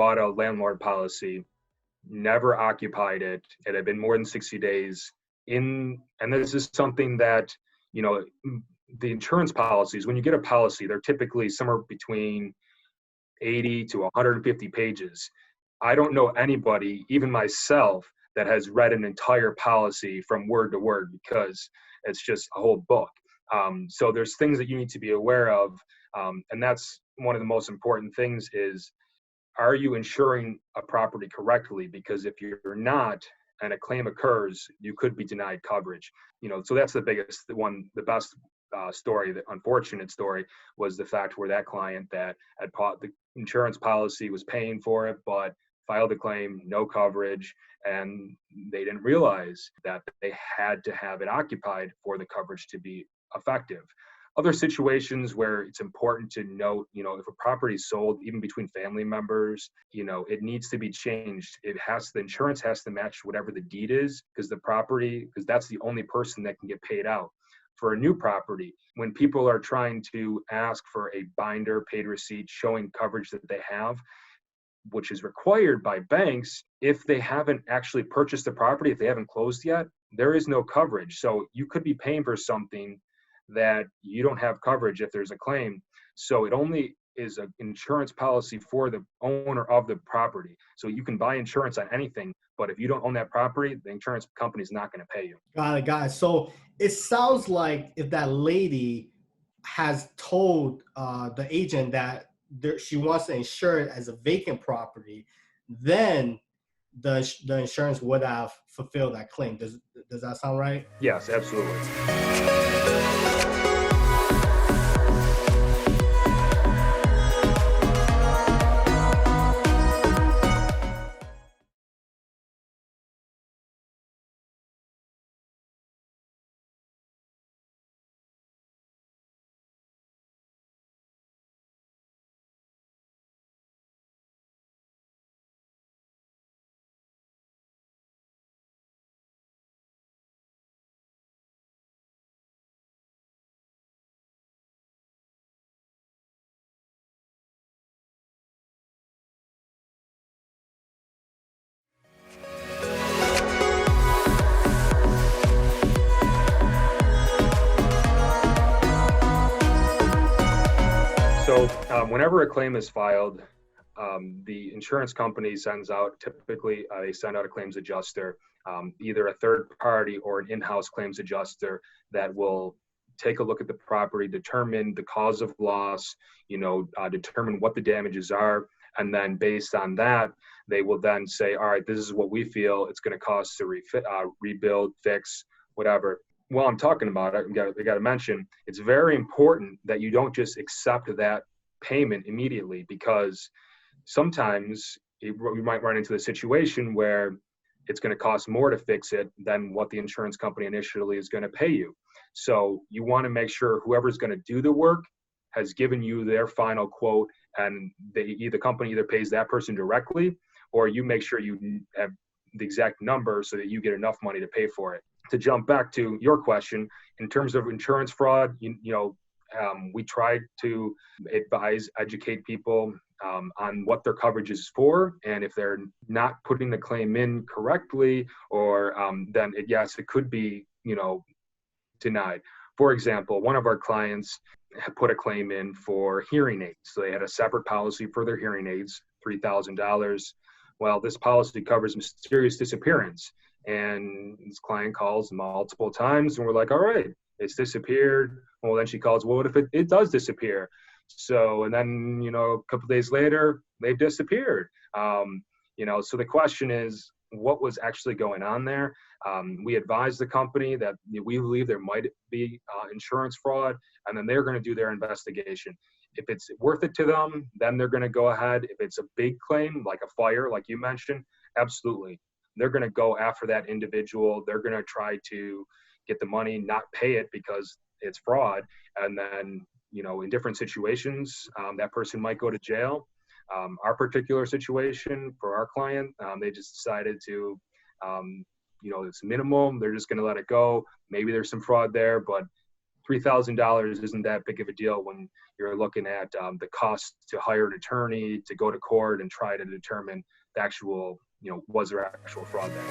bought a landlord policy, never occupied it. It had been more than 60 days and this is something that, you know, the insurance policies, when you get a policy, they're typically somewhere between 80 to 150 pages. I don't know anybody, even myself, that has read an entire policy from word to word because it's just a whole book. So there's things that you need to be aware of. And that's one of the most important things is, are you insuring a property correctly? Because if you're not, and a claim occurs, you could be denied coverage. You know, so that's the biggest one. The best story, the unfortunate story, was the fact where that client that had bought the insurance policy was paying for it, but filed a claim, no coverage, and they didn't realize that they had to have it occupied for the coverage to be effective. Other situations where it's important to note, you know, if a property is sold, even between family members, you know, it needs to be changed. The insurance has to match whatever the deed is, because that's the only person that can get paid out. For a new property, when people are trying to ask for a binder, paid receipt showing coverage that they have, which is required by banks, if they haven't actually purchased the property, if they haven't closed yet, there is no coverage. So you could be paying for something that you don't have coverage if there's a claim. So it only is an insurance policy for the owner of the property. So you can buy insurance on anything, but if you don't own that property, the insurance company is not going to pay you. Got it. So it sounds like if that lady has told the agent that she wants to insure it as a vacant property, then the insurance would have fulfilled that claim. Does that sound right? Yes, absolutely. So whenever a claim is filed, the insurance company sends out, typically they send out a claims adjuster, either a third party or an in-house claims adjuster that will take a look at the property, determine the cause of loss, determine what the damages are. And then based on that, they will then say, all right, this is what we feel it's going to cost to rebuild, fix, whatever. While I'm talking about it, I got to mention, it's very important that you don't just accept that payment immediately, because sometimes you might run into the situation where it's going to cost more to fix it than what the insurance company initially is going to pay you. So you want to make sure whoever's going to do the work has given you their final quote, and the company either pays that person directly, or you make sure you have the exact number so that you get enough money to pay for it. To jump back to your question, in terms of insurance fraud, we try to educate people on what their coverage is for, and if they're not putting the claim in correctly, or then yes, it could be denied. For example, one of our clients put a claim in for hearing aids. So they had a separate policy for their hearing aids, $3,000. Well, this policy covers mysterious disappearance. And this client calls multiple times, and we're like, all right, it's disappeared. Well, then she calls, well, what if it does disappear? So, and then, a couple of days later, they've disappeared. So the question is, what was actually going on there? We advised the company that we believe there might be insurance fraud, and then they're going to do their investigation. If it's worth it to them, then they're going to go ahead. If it's a big claim, like a fire, like you mentioned, absolutely. They're going to go after that individual. They're going to try to get the money, not pay it because it's fraud. And then, in different situations, that person might go to jail. Our particular situation for our client, they just decided to, it's minimal. They're just going to let it go. Maybe there's some fraud there, but $3,000 isn't that big of a deal when you're looking at the cost to hire an attorney, to go to court and try to determine the actual, was there actual fraud there.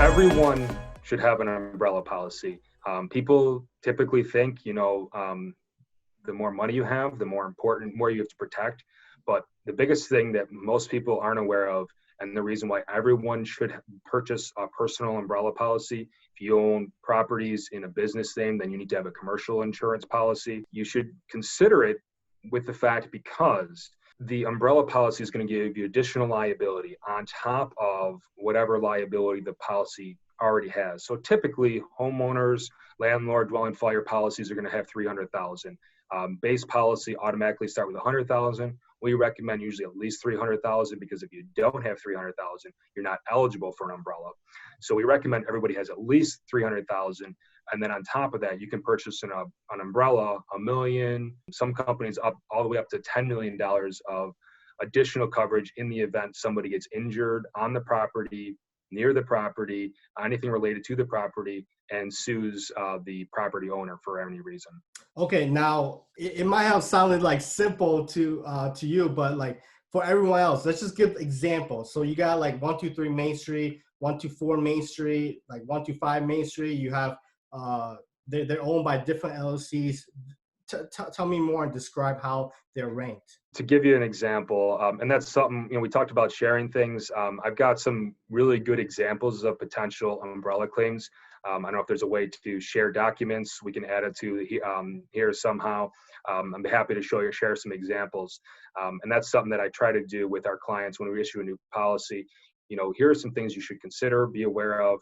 Everyone should have an umbrella policy. People typically think, the more money you have, the more you have to protect. But the biggest thing that most people aren't aware of, and the reason why everyone should purchase a personal umbrella policy, if you own properties in a business name, then you need to have a commercial insurance policy. You should consider it with the fact because the umbrella policy is going to give you additional liability on top of whatever liability the policy already has. So typically, homeowners, landlord, dwelling fire policies are going to have $300,000. Base policy automatically start with $100,000. We recommend usually at least $300,000 because if you don't have $300,000, you're not eligible for an umbrella. So we recommend everybody has at least $300,000. And then on top of that, you can purchase an umbrella, $1 million, some companies up all the way up to $10 million of additional coverage in the event somebody gets injured on the property, near the property, anything related to the property, and sues the property owner for any reason. Okay, now it might have sounded like simple to you, but like for everyone else, let's just give examples. So you got like 123 Main Street, 124 Main Street, like 125 Main Street. You have they're owned by different LLCs. Tell me more and describe how they're ranked. To give you an example, and that's something, we talked about sharing things. I've got some really good examples of potential umbrella claims. I don't know if there's a way to share documents. We can add it to here somehow. I'm happy to share some examples. And that's something that I try to do with our clients when we issue a new policy. Here are some things you should consider, be aware of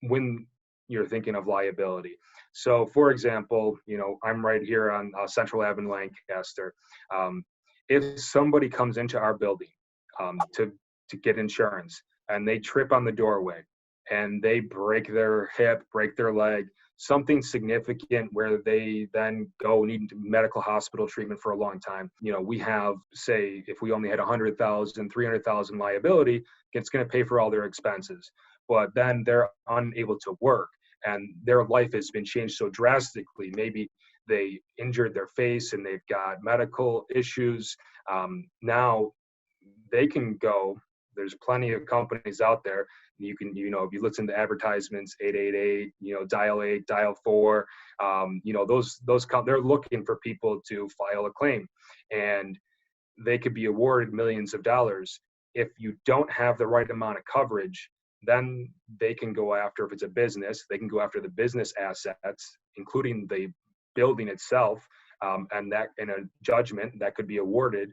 when you're thinking of liability. So for example, I'm right here on Central Avenue, Lancaster. If somebody comes into our building to get insurance and they trip on the doorway and they break their hip, break their leg, something significant where they then need medical hospital treatment for a long time. We have, say, if we only had 100,000, 300,000 liability, it's going to pay for all their expenses. But then they're unable to work and their life has been changed so drastically. Maybe they injured their face and they've got medical issues. Now they can go, there's plenty of companies out there. You can, if you listen to advertisements, 888, dial 8, dial 4, they're looking for people to file a claim and they could be awarded millions of dollars. If you don't have the right amount of coverage, then they can go after, if it's a business, they can go after the business assets, including the building itself, and that in a judgment that could be awarded,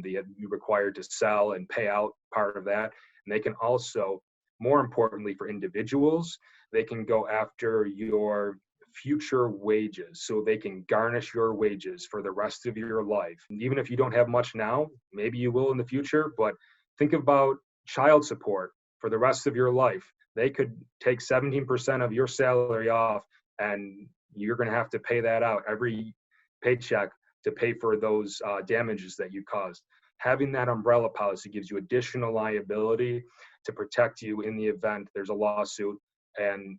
you're required to sell and pay out part of that. And they can also, more importantly for individuals, they can go after your future wages. So they can garnish your wages for the rest of your life. And even if you don't have much now, maybe you will in the future, but think about child support for the rest of your life. They could take 17% of your salary off and you're going to have to pay that out every paycheck to pay for those damages that you caused. Having that umbrella policy gives you additional liability to protect you in the event there's a lawsuit. and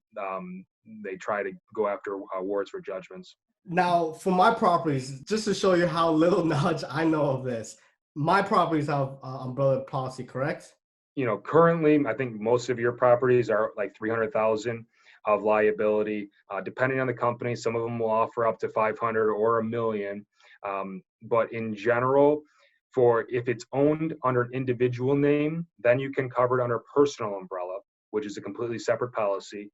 they try to go after awards for judgments. Now, for my properties, just to show you how little knowledge I know of this, my properties have umbrella policy, correct? Currently, I think most of your properties are like 300,000 of liability. Depending on the company, some of them will offer up to 500 or a million. But in general, for if it's owned under an individual name, then you can cover it under personal umbrella, which is a completely separate policy.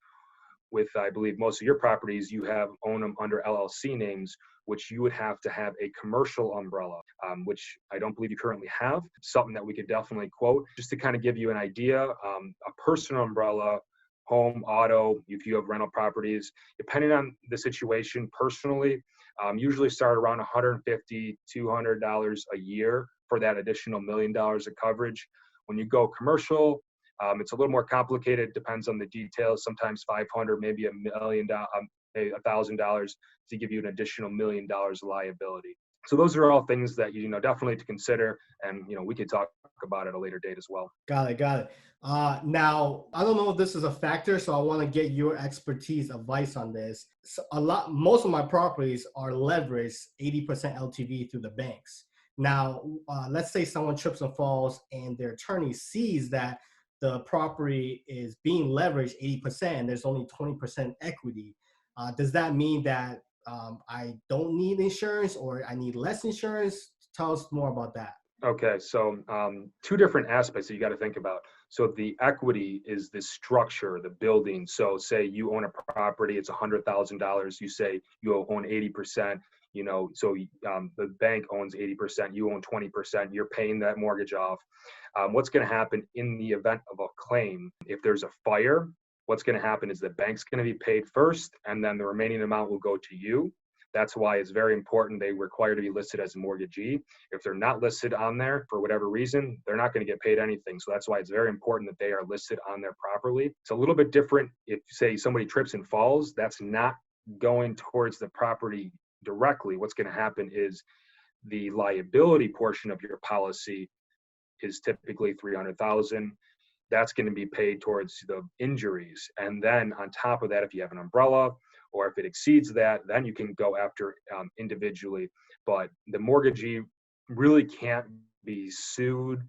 With, I believe, most of your properties, you own them under LLC names, which you would have to have a commercial umbrella, which I don't believe you currently have. Something that we could definitely quote. Just to kind of give you an idea, a personal umbrella, home, auto, if you have rental properties, depending on the situation personally, usually start around $150, $200 a year for that additional $1 million of coverage. When you go commercial, it's a little more complicated. Depends on the details. Sometimes 500, maybe $1,000 to give you an additional $1 million of liability. So those are all things that definitely to consider, and we could talk about at a later date as well. Got it. Now, I don't know if this is a factor, so I want to get your expertise, advice on this. So most of my properties are leveraged 80% LTV through the banks. Now, let's say someone trips and falls, and their attorney sees that the property is being leveraged 80% and there's only 20% equity. Does that mean that I don't need insurance, or I need less insurance? Tell us more about that. Okay, so two different aspects that you got to think about. So the equity is the structure, the building. So say you own a property, it's $100,000. You say you own 80%. So the bank owns 80%, you own 20%, you're paying that mortgage off. What's going to happen in the event of a claim? If there's a fire, what's going to happen is the bank's going to be paid first, and then the remaining amount will go to you. That's why it's very important they require to be listed as a mortgagee. If they're not listed on there for whatever reason, they're not going to get paid anything. So that's why it's very important that they are listed on there properly. It's a little bit different if, say, somebody trips and falls. That's not going towards the property directly. What's going to happen is the liability portion of your policy is typically $300,000. That's going to be paid towards the injuries. And then on top of that, if you have an umbrella, or if it exceeds that, then you can go after individually. But the mortgagee really can't be sued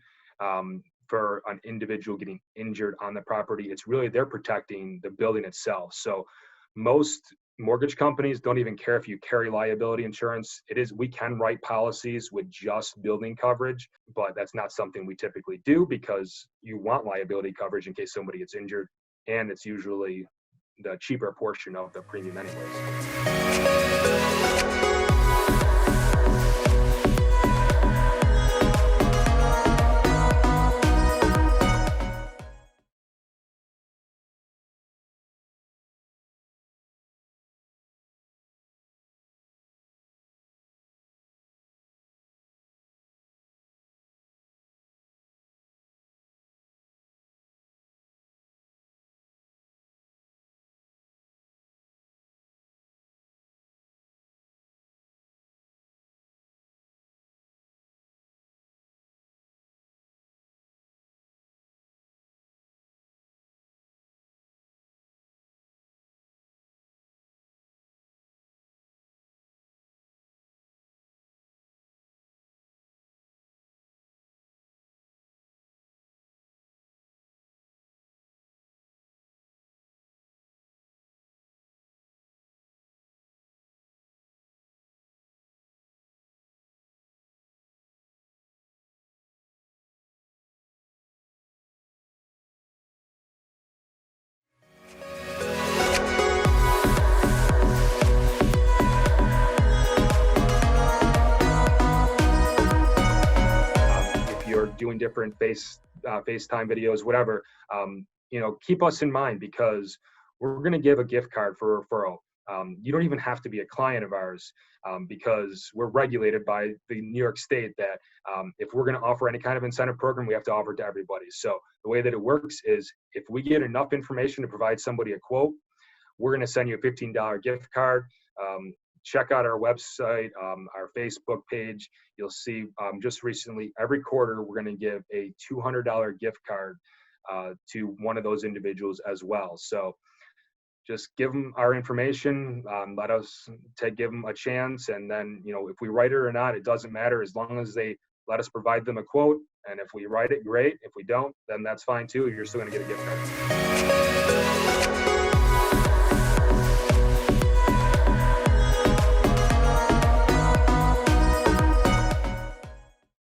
for an individual getting injured on the property. It's really, they're protecting the building itself. So most mortgage companies don't even care if you carry liability insurance. We can write policies with just building coverage, but that's not something we typically do because you want liability coverage in case somebody gets injured, and it's usually the cheaper portion of the premium anyways. Doing different FaceTime videos, whatever, keep us in mind because we're going to give a gift card for a referral. You don't even have to be a client of ours because we're regulated by the New York State that if we're going to offer any kind of incentive program, we have to offer it to everybody. So the way that it works is if we get enough information to provide somebody a quote, we're going to send you a $15 gift card. Check out our website, our Facebook page. You'll see just recently, every quarter, we're going to give a $200 gift card to one of those individuals as well. So just give them our information, let us give them a chance. And then, if we write it or not, it doesn't matter as long as they let us provide them a quote. And if we write it, great. If we don't, then that's fine too. You're still going to get a gift card.